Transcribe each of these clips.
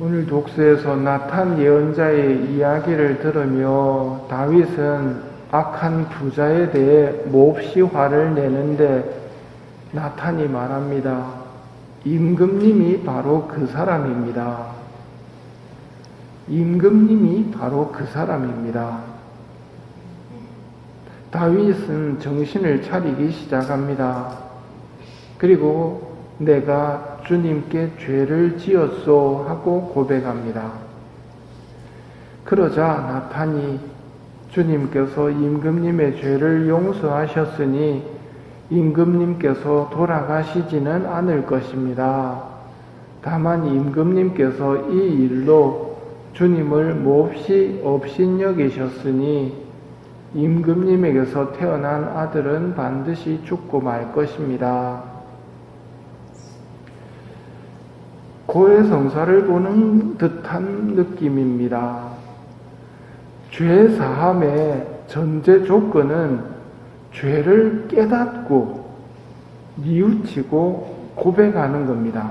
오늘 독서에서 나탄 예언자의 이야기를 들으며 다윗은 악한 부자에 대해 몹시 화를 내는데 나탄이 말합니다. 임금님이 바로 그 사람입니다. 임금님이 바로 그 사람입니다. 다윗은 정신을 차리기 시작합니다. 그리고 내가 주님께 죄를 지었소 하고 고백합니다. 그러자 나탄이 주님께서 임금님의 죄를 용서하셨으니 임금님께서 돌아가시지는 않을 것입니다. 다만 임금님께서 이 일로 주님을 몹시 업신여기셨으니 임금님에게서 태어난 아들은 반드시 죽고 말 것입니다. 고해성사를 보는 듯한 느낌입니다. 죄 사함의 전제 조건은 죄를 깨닫고 뉘우치고 고백하는 겁니다.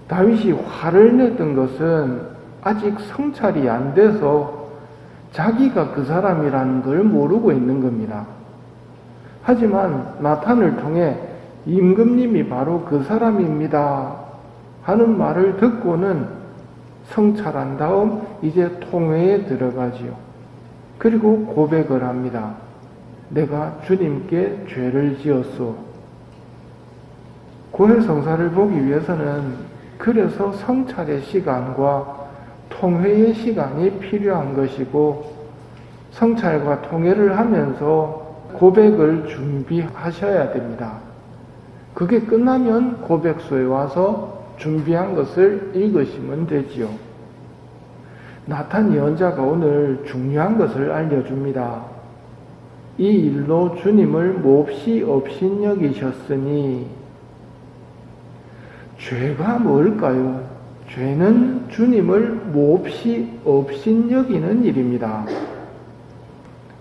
다윗이 화를 냈던 것은 아직 성찰이 안 돼서 자기가 그 사람이라는 걸 모르고 있는 겁니다. 하지만 나탄을 통해 임금님이 바로 그 사람입니다 하는 말을 듣고는 성찰한 다음 이제 통회에 들어가지요. 그리고 고백을 합니다. 내가 주님께 죄를 지었소. 고해성사를 보기 위해서는 그래서 성찰의 시간과 통회의 시간이 필요한 것이고 성찰과 통회를 하면서 고백을 준비하셔야 됩니다. 그게 끝나면 고백소에 와서 준비한 것을 읽으시면 되지요. 나탄 예언자가 오늘 중요한 것을 알려줍니다. 이 일로 주님을 몹시 업신여기셨으니 죄가 뭘까요? 죄는 주님을 몹시 업신여기는 일입니다.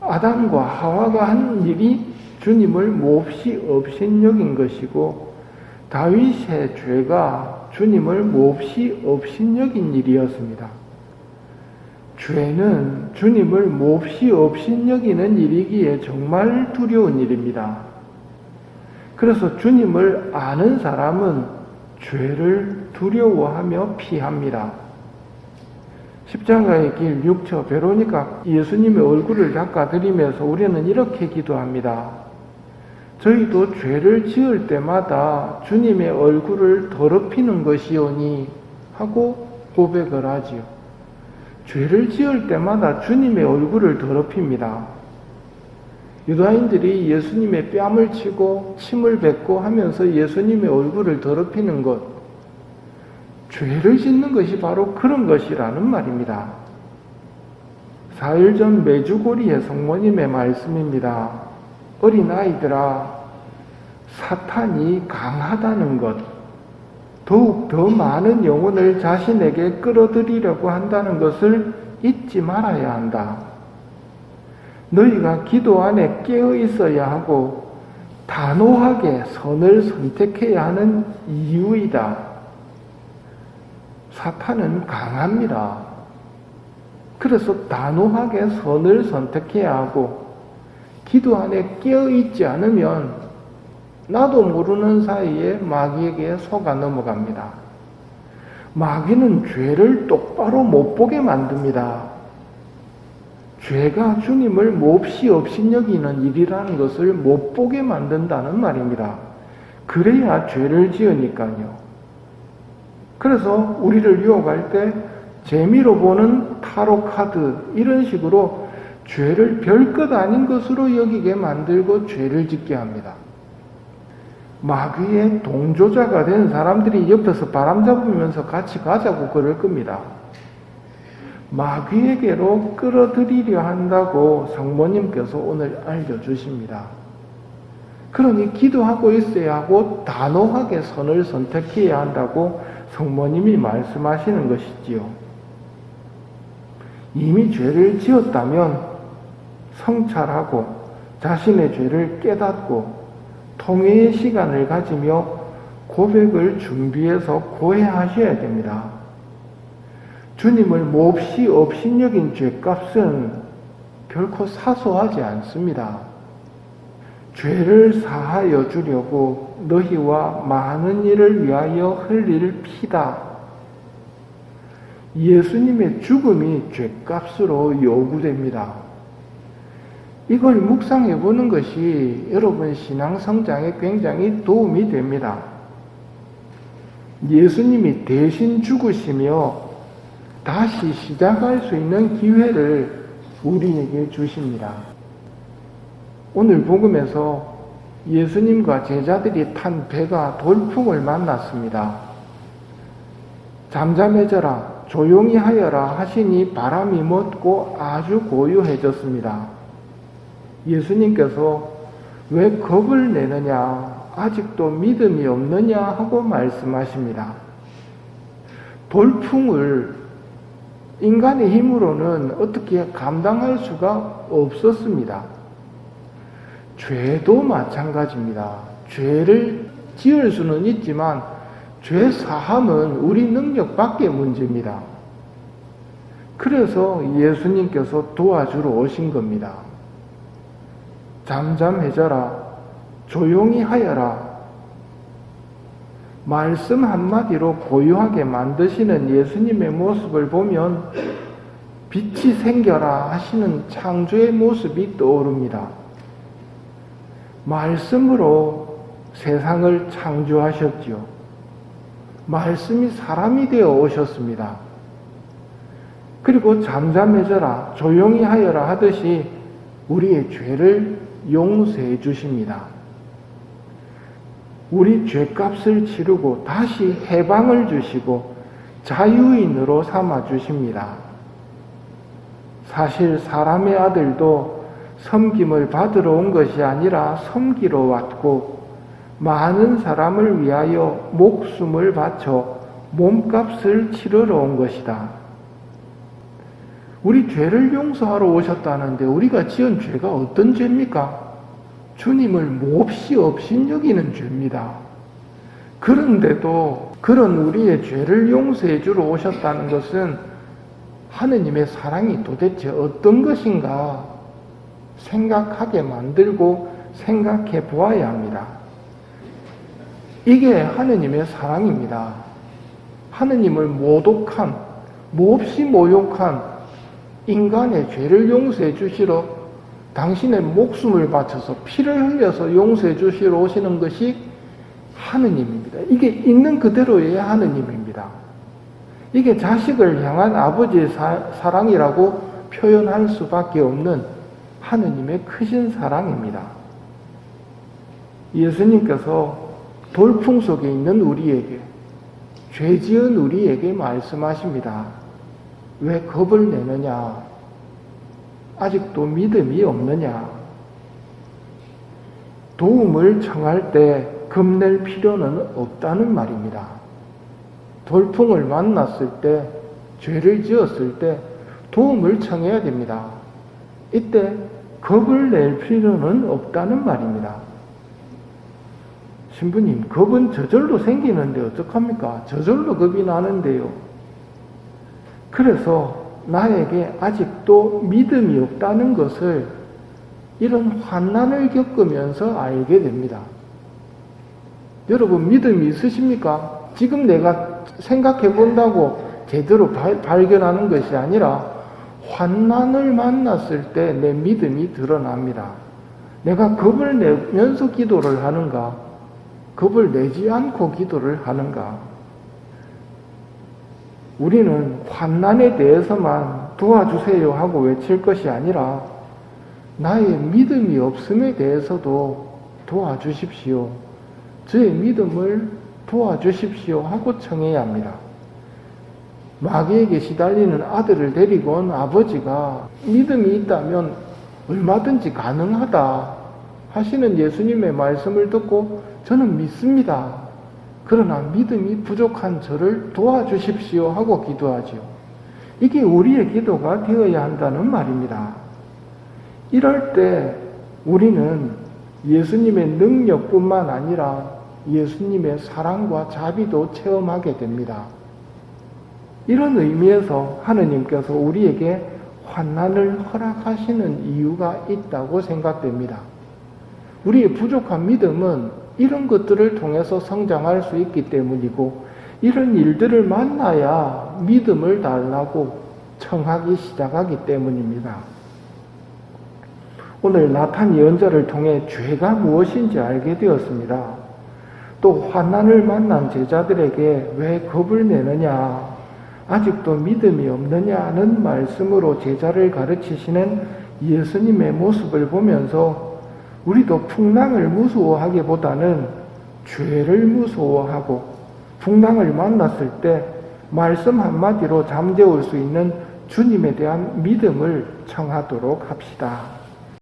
아담과 하와가 한 일이 주님을 몹시 업신여긴 것이고 다윗의 죄가 주님을 몹시 업신여긴 일이었습니다. 죄는 주님을 몹시 업신여기는 일이기에 정말 두려운 일입니다. 그래서 주님을 아는 사람은 죄를 두려워하며 피합니다. 십자가의 길 6처 베로니카 예수님의 얼굴을 닦아드리면서 우리는 이렇게 기도합니다. 저희도 죄를 지을 때마다 주님의 얼굴을 더럽히는 것이오니 하고 고백을 하지요. 죄를 지을 때마다 주님의 얼굴을 더럽힙니다. 유다인들이 예수님의 뺨을 치고 침을 뱉고 하면서 예수님의 얼굴을 더럽히는 것, 죄를 짓는 것이 바로 그런 것이라는 말입니다. 4일 전 메주고리의 성모님의 말씀입니다. 어린아이들아, 사탄이 강하다는 것, 더욱 더 많은 영혼을 자신에게 끌어들이려고 한다는 것을 잊지 말아야 한다. 너희가 기도 안에 깨어 있어야 하고 단호하게 선을 선택해야 하는 이유이다. 사탄은 강합니다. 그래서 단호하게 선을 선택해야 하고 기도 안에 깨어있지 않으면 나도 모르는 사이에 마귀에게 속아 넘어갑니다. 마귀는 죄를 똑바로 못 보게 만듭니다. 죄가 주님을 몹시 업신여기는 일이라는 것을 못 보게 만든다는 말입니다. 그래야 죄를 지으니까요. 그래서 우리를 유혹할 때 재미로 보는 타로 카드 이런 식으로 죄를 별것 아닌 것으로 여기게 만들고 죄를 짓게 합니다. 마귀의 동조자가 된 사람들이 옆에서 바람 잡으면서 같이 가자고 그럴 겁니다. 마귀에게로 끌어들이려 한다고 성모님께서 오늘 알려주십니다. 그러니 기도하고 있어야 하고 단호하게 선을 선택해야 한다고 성모님이 말씀하시는 것이지요. 이미 죄를 지었다면 성찰하고 자신의 죄를 깨닫고 통회의 시간을 가지며 고백을 준비해서 고해하셔야 됩니다. 주님을 몹시 업신여긴 죄값은 결코 사소하지 않습니다. 죄를 사하여 주려고 너희와 많은 일을 위하여 흘릴 피다. 예수님의 죽음이 죄값으로 요구됩니다. 이걸 묵상해 보는 것이 여러분 신앙 성장에 굉장히 도움이 됩니다. 예수님이 대신 죽으시며 다시 시작할 수 있는 기회를 우리에게 주십니다. 오늘 복음에서 예수님과 제자들이 탄 배가 돌풍을 만났습니다. 잠잠해져라, 조용히 하여라 하시니 바람이 멎고 아주 고요해졌습니다. 예수님께서 왜 겁을 내느냐, 아직도 믿음이 없느냐 하고 말씀하십니다. 돌풍을 인간의 힘으로는 어떻게 감당할 수가 없었습니다. 죄도 마찬가지입니다. 죄를 지을 수는 있지만 죄 사함은 우리 능력 밖의 문제입니다. 그래서 예수님께서 도와주러 오신 겁니다. 잠잠해져라, 조용히 하여라. 말씀 한마디로 고요하게 만드시는 예수님의 모습을 보면 빛이 생겨라 하시는 창조의 모습이 떠오릅니다. 말씀으로 세상을 창조하셨지요. 말씀이 사람이 되어 오셨습니다. 그리고 잠잠해져라, 조용히 하여라 하듯이 우리의 죄를 용서해 주십니다. 우리 죄값을 치르고 다시 해방을 주시고 자유인으로 삼아 주십니다. 사실 사람의 아들도 섬김을 받으러 온 것이 아니라 섬기러 왔고 많은 사람을 위하여 목숨을 바쳐 몸값을 치르러 온 것이다. 우리 죄를 용서하러 오셨다는데 우리가 지은 죄가 어떤 죄입니까? 주님을 몹시 업신여기는 죄입니다. 그런데도 그런 우리의 죄를 용서해 주러 오셨다는 것은 하느님의 사랑이 도대체 어떤 것인가 생각하게 만들고 생각해 보아야 합니다. 이게 하느님의 사랑입니다. 하느님을 모독한, 몹시 모욕한 인간의 죄를 용서해 주시러 당신의 목숨을 바쳐서 피를 흘려서 용서해 주시러 오시는 것이 하느님입니다. 이게 있는 그대로의 하느님입니다. 이게 자식을 향한 아버지의 사랑이라고 표현할 수밖에 없는 하느님의 크신 사랑입니다. 예수님께서 돌풍 속에 있는 우리에게, 죄 지은 우리에게 말씀하십니다. 왜 겁을 내느냐? 아직도 믿음이 없느냐? 도움을 청할 때 겁낼 필요는 없다는 말입니다. 돌풍을 만났을 때, 죄를 지었을 때 도움을 청해야 됩니다. 이때 겁을 낼 필요는 없다는 말입니다. 신부님, 겁은 저절로 생기는데 어떡합니까? 저절로 겁이 나는데요. 그래서 나에게 아직도 믿음이 없다는 것을 이런 환난을 겪으면서 알게 됩니다. 여러분, 믿음이 있으십니까? 지금 내가 생각해 본다고 제대로 발견하는 것이 아니라 환난을 만났을 때 내 믿음이 드러납니다. 내가 겁을 내면서 기도를 하는가? 겁을 내지 않고 기도를 하는가? 우리는 환난에 대해서만 도와주세요 하고 외칠 것이 아니라 나의 믿음이 없음에 대해서도 도와주십시오. 저의 믿음을 도와주십시오 하고 청해야 합니다. 마귀에게 시달리는 아들을 데리고 온 아버지가 믿음이 있다면 얼마든지 가능하다 하시는 예수님의 말씀을 듣고 저는 믿습니다. 그러나 믿음이 부족한 저를 도와주십시오 하고 기도하지요. 이게 우리의 기도가 되어야 한다는 말입니다. 이럴 때 우리는 예수님의 능력뿐만 아니라 예수님의 사랑과 자비도 체험하게 됩니다. 이런 의미에서 하느님께서 우리에게 환난을 허락하시는 이유가 있다고 생각됩니다. 우리의 부족한 믿음은 이런 것들을 통해서 성장할 수 있기 때문이고, 이런 일들을 만나야 믿음을 달라고 청하기 시작하기 때문입니다. 오늘 나탄 예언자를 통해 죄가 무엇인지 알게 되었습니다. 또 환난을 만난 제자들에게 왜 겁을 내느냐, 아직도 믿음이 없느냐는 말씀으로 제자를 가르치시는 예수님의 모습을 보면서 우리도 풍랑을 무서워하기보다는 죄를 무서워하고, 풍랑을 만났을 때 말씀 한마디로 잠재울 수 있는 주님에 대한 믿음을 청하도록 합시다.